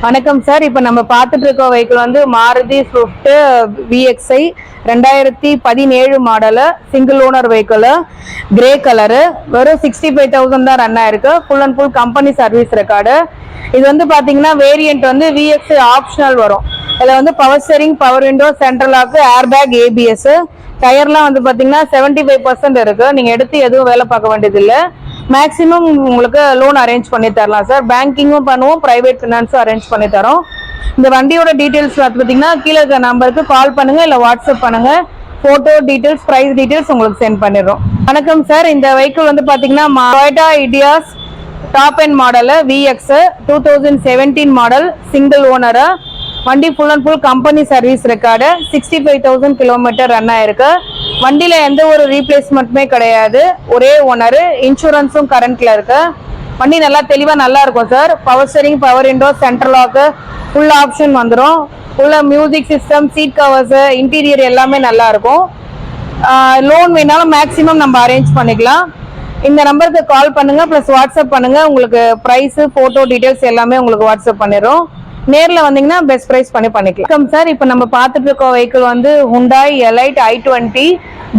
வணக்கம் சார். இப்போ நம்ம பார்த்துட்டு இருக்க வெஹிக்கிள் வந்து Maruti Swift VXi 2017 model, single owner vehicle, grey colour, வெறும் 65,000 தான் ரன் ஆயிருக்கு. Full and full company service record. இது வந்து பார்த்தீங்கன்னா வேரியன்ட் வந்து VXi ஆப்ஷனல் வரும். இதில் வந்து power steering, power window, central lock, air bag, ABS, டயர்லாம் வந்து பார்த்தீங்கன்னா 75% இருக்கு. நீங்கள் எடுத்து எதுவும் வேலை பார்க்க வேண்டியதில்லை. மேக்ஸிமம் உங்களுக்கு லோன் அரேஞ்ச் பண்ணி தரலாம் சார். பேங்கிங்கும் பண்ணுவோம், பிரைவேட் ஃபினான்ஸும் அரேஞ்ச் பண்ணி தரோம். இந்த வண்டியோட டீட்டெயில்ஸ் பார்த்தீங்கன்னா கீழே இருக்க நம்பருக்கு கால் பண்ணுங்க, இல்லை வாட்ஸ்அப் பண்ணுங்க. ஃபோட்டோ டீட்டெயில்ஸ், ப்ரைஸ் டீட்டெயில்ஸ் உங்களுக்கு சென்ட் பண்ணிடுறோம். வணக்கம் சார். இந்த வெஹிக்கிள் வந்து பார்த்தீங்கன்னா Toyota Etios top end model, VX 2017 model, single owner. வண்டி full and full company service record. 65,000 kilometre run ஆயிருக்கு. வண்டியில எந்த ஒரு ரீப்ளேஸ்மெண்ட்டுமே கிடையாது. ஒரே ஓனரு. இன்சூரன்ஸும் கரண்ட்ல இருக்கு. வண்டி நல்லா தெளிவா நல்லா இருக்கும் சார். Power steering, power window, central lock, full option வந்துடும். ஃபுல்லா music system, seat covers, interior எல்லாமே நல்லா இருக்கும். லோன் வேணாலும் மேக்ஸிமம் நம்ம அரேஞ்ச் பண்ணிக்கலாம். இந்த நம்பருக்கு கால் பண்ணுங்க, ப்ளஸ் வாட்ஸ்அப் பண்ணுங்க. உங்களுக்கு ப்ரைஸ், போட்டோ டீடைல்ஸ் எல்லாமே உங்களுக்கு வாட்ஸ்அப் பண்ணிடுறோம். நேர்ல வந்தீங்கன்னா பெஸ்ட் பிரைஸ் பண்ணிக்கலாம் சார். இப்போ நம்ம பார்த்துட்டு இருக்க வெஹிக்கிள் வந்து Hyundai elite i20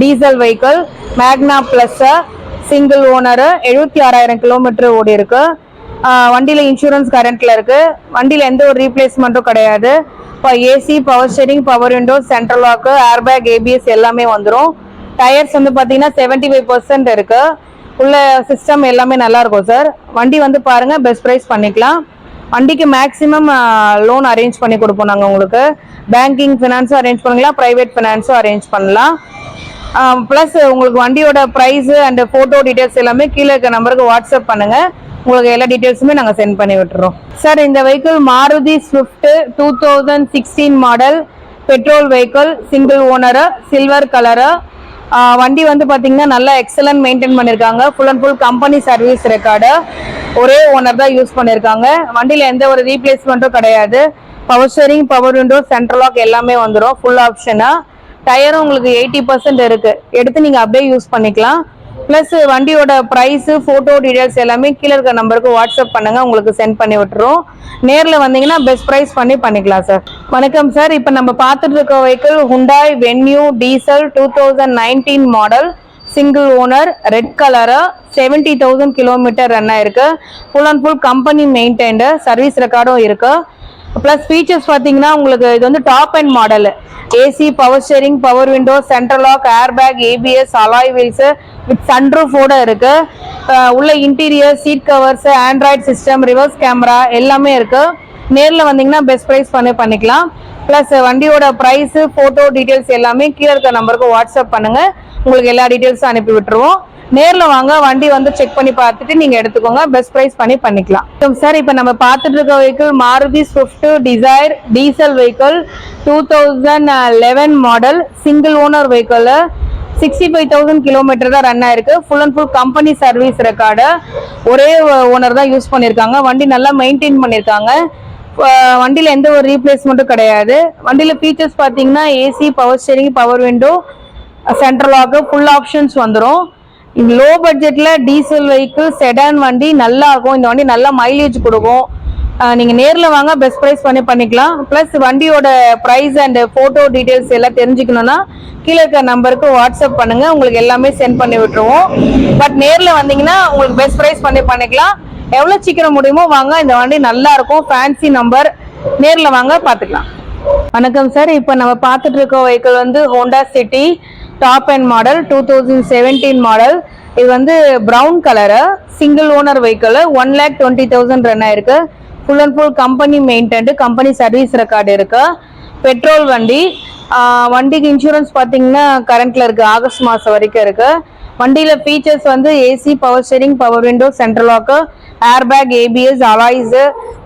diesel vehicle, மேக்னா பிளஸ், சிங்கிள் ஓனர், 76,000 கிலோமீட்டர் ஓடி இருக்கு. வண்டியில இன்சூரன்ஸ் கரண்ட்ல இருக்கு. வண்டியில எந்த ஒரு ரீப்ளேஸ்மெண்ட்டும் கிடையாது. இப்போ AC, power steering, power window, central lock, air bag, ABS எல்லாமே வந்துடும். டயர்ஸ் வந்து பார்த்தீங்கன்னா 75% இருக்கு. உள்ள சிஸ்டம் எல்லாமே நல்லா இருக்கும் சார். வண்டி வந்து பாருங்க, பெஸ்ட் பிரைஸ் பண்ணிக்கலாம். வண்டிக்கு மேக்ஸிமம் லோன் அரேஞ்ச் பண்ணி கொடுப்போம் நாங்கள் உங்களுக்கு. பேங்கிங் ஃபினான்ஸும் அரேஞ்ச் பண்ணலாம், ப்ரைவேட் ஃபினான்ஸும் அரேஞ்ச் பண்ணலாம். ப்ளஸ் உங்களுக்கு வண்டியோட ப்ரைஸ் அண்ட் ஃபோட்டோ டீட்டெயில்ஸ் எல்லாமே கீழே இருக்க நம்பருக்கு வாட்ஸ்அப் பண்ணுங்க. உங்களுக்கு எல்லா டீட்டெயில்ஸுமே நாங்கள் சென்ட் பண்ணி விட்டுறோம் சார். இந்த vehicle Maruti Swift 2016 model, petrol vehicle, single owner, silver colour. வண்டி வந்து பார்த்தீங்கன்னா நல்லா எக்ஸலன்ட் மெயின்டைன் பண்ணியிருக்காங்க. Full and full company service record. ஒரே ஓனர் தான் யூஸ் பண்ணியிருக்காங்க. வண்டியில் எந்த ஒரு ரீப்ளேஸ்மெண்ட்டும் கிடையாது. Power steering, power window, central lock எல்லாமே வந்துடும். ஃபுல் ஆப்ஷனாக. டயரும் உங்களுக்கு 80% இருக்கு. எடுத்து நீங்கள் அப்படியே யூஸ் பண்ணிக்கலாம். ப்ளஸ் வண்டியோட ப்ரைஸு, ஃபோட்டோ டீடைல்ஸ் எல்லாமே கீழே இருக்க நம்பருக்கு வாட்ஸ்அப் பண்ணுங்க, உங்களுக்கு சென்ட் பண்ணி விட்டுறோம். நேரில் வந்தீங்கன்னா பெஸ்ட் ப்ரைஸ் பண்ணிக்கலாம் சார். வணக்கம் சார். இப்போ நம்ம பார்த்துட்டு இருக்க vehicle Hyundai Venue diesel 2019 model, single owner, red colour, 70,000 kilometre run ஆயிருக்கு. Full and full company maintained, service ரெக்கார்டும் இருக்கு. ப்ளஸ் ஃபீச்சர்ஸ் பார்த்தீங்கன்னா உங்களுக்கு இது வந்து top and model. AC, power steering, power window, central lock, air bag, ABS, alloy wheels with சன்ரூஃபோட இருக்கு. உள்ள interior, seat covers, Android system, reverse camera எல்லாமே இருக்கு. நேரில் வந்தீங்கன்னா பெஸ்ட் ப்ரைஸ் பண்ணிக்கலாம். ப்ளஸ் வண்டியோட ப்ரைஸு, ஃபோட்டோ டீட்டெயில்ஸ் எல்லாமே கீழே இருக்க நம்பருக்கு வாட்ஸ்அப் பண்ணுங்க. உங்களுக்கு எல்லா டீட்டெயில்ஸும் அனுப்பி விட்டுருவோம். நேரில் வாங்க, வண்டி வந்து செக் பண்ணி பார்த்துட்டு நீங்கள் எடுத்துக்கோங்க. பெஸ்ட் ப்ரைஸ் பண்ணிக்கலாம் சார். இப்போ நம்ம பார்த்துட்டு இருக்க vehicle Maruti Swift desire diesel vehicle 2011 model, single owner vehicle, 65,000 kilometre தான் ரன் ஆயிருக்கு. Full and full company service record. ஒரே ஓனர் தான் யூஸ் பண்ணியிருக்காங்க. வண்டி நல்லா மெயின்டைன் பண்ணியிருக்காங்க. வண்டியில் எந்த ஒரு ரீப்ளேஸ்மெண்ட்டும் கிடையாது. வண்டியில் ஃபீச்சர்ஸ் பார்த்தீங்கன்னா AC, power steering, power window, central lock, full options வந்துடும். லோ பட்ஜெட்ல டீசல் வெஹிக்கிள், செடான் வண்டி நல்லா இருக்கும். இந்த வண்டி நல்லா மைலேஜ் கொடுக்கும். நீங்கள் நேரில் வாங்க, பெஸ்ட் ப்ரைஸ் பண்ணிக்கலாம். ப்ளஸ் வண்டியோட ப்ரைஸ் அண்ட் ஃபோட்டோ டீட்டெயில்ஸ் எல்லாம் தெரிஞ்சுக்கணுன்னா கீழே இருக்க நம்பருக்கு வாட்ஸ்அப் பண்ணுங்க, உங்களுக்கு எல்லாமே சென்ட் பண்ணி விட்டுருவோம். பட் நேரில் வந்தீங்கன்னா உங்களுக்கு பெஸ்ட் ப்ரைஸ் பண்ணிக்கலாம். எவ்வளோ சீக்கிரம் முடியுமோ வாங்க. இந்த வண்டி நல்லா இருக்கும். Fancy number. நேரில் வாங்க, பார்த்துக்கலாம். வணக்கம் சார். இப்போ நம்ம பார்த்துட்டு இருக்க வெஹிக்கிள் வந்து Honda City top and model, 2017 model. இது வந்து brown colour, single owner vehicle, 1,20,000 run ஆயிருக்கு. Full and full company maintained, company service record இருக்கு. பெட்ரோல் வண்டி. வண்டிக்கு இன்சூரன்ஸ் பார்த்தீங்கன்னா கரண்ட்ல இருக்கு. ஆகஸ்ட் மாதம் வரைக்கும் இருக்கு. வண்டியில் ஃபீச்சர்ஸ் வந்து AC, power steering, power window, central lock, air bag, ABS, alloys,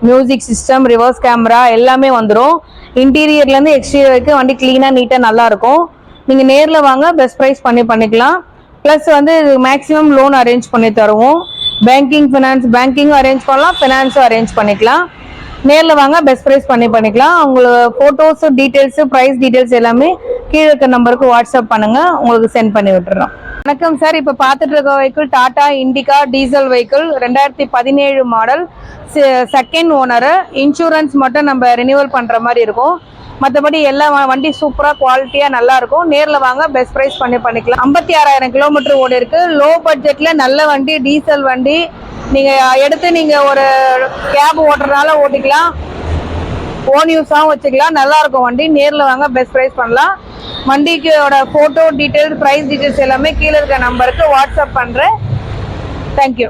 music system, reverse camera எல்லாமே வந்துடும். இன்டீரியர்லேருந்து எக்ஸ்டீரியர் வரைக்கும் வண்டி கிளீனாக, நீட்டாக நல்லா இருக்கும். நீங்கள் நேரில் வாங்க, பெஸ்ட் ப்ரைஸ் பண்ணிக்கலாம். ப்ளஸ் வந்து மேக்ஸிமம் லோன் அரேஞ்ச் பண்ணி தருவோம். பேங்கிங் ஃபினான்ஸ், பேங்கிங்கும் அரேஞ்ச் பண்ணலாம், ஃபினான்ஸும் அரேஞ்ச் பண்ணிக்கலாம். நேரில் வாங்க, பெஸ்ட் ப்ரைஸ் பண்ணிக்கலாம். உங்களுக்கு ஃபோட்டோஸு, டீட்டெயில்ஸு, ப்ரைஸ் டீட்டெயில்ஸ் எல்லாமே கீழே இருக்க நம்பருக்கு வாட்ஸ்அப் பண்ணுங்கள், உங்களுக்கு சென்ட் பண்ணி விட்டுறோம். வணக்கம் சார், இப்போ பார்த்துட்டு இருக்க vehicle Tata Indica diesel vehicle 2017 model, second owner. Insurance மட்டும் நம்ம ரினியூவல் பண்ணுற மாதிரி இருக்கும். மற்றபடி எல்லா வண்டி சூப்பராக குவாலிட்டியாக நல்லா இருக்கும். நேரில் வாங்க, பெஸ்ட் ப்ரைஸ் பண்ணிக்கலாம். 56,000 கிலோமீட்டர் ஓடி இருக்கு. லோ பட்ஜெட்டில் நல்ல வண்டி, டீசல் வண்டி. நீங்கள் எடுத்து நீங்கள் ஒரு கேப் ஓட்டுறதுனால ஓட்டிக்கலாம், ஓன் யூஸாகவும் வச்சுக்கலாம். நல்லா இருக்கும் வண்டி. நேரில் வாங்க, பெஸ்ட் ப்ரைஸ் பண்ணலாம். வண்டிக்கோட ஃபோட்டோ டீட்டெயில்ஸ், ப்ரைஸ் டீட்டெயில்ஸ் எல்லாமே கீழே இருக்க நம்பருக்கு வாட்ஸ்அப் பண்ணுறேன். தேங்க்யூ.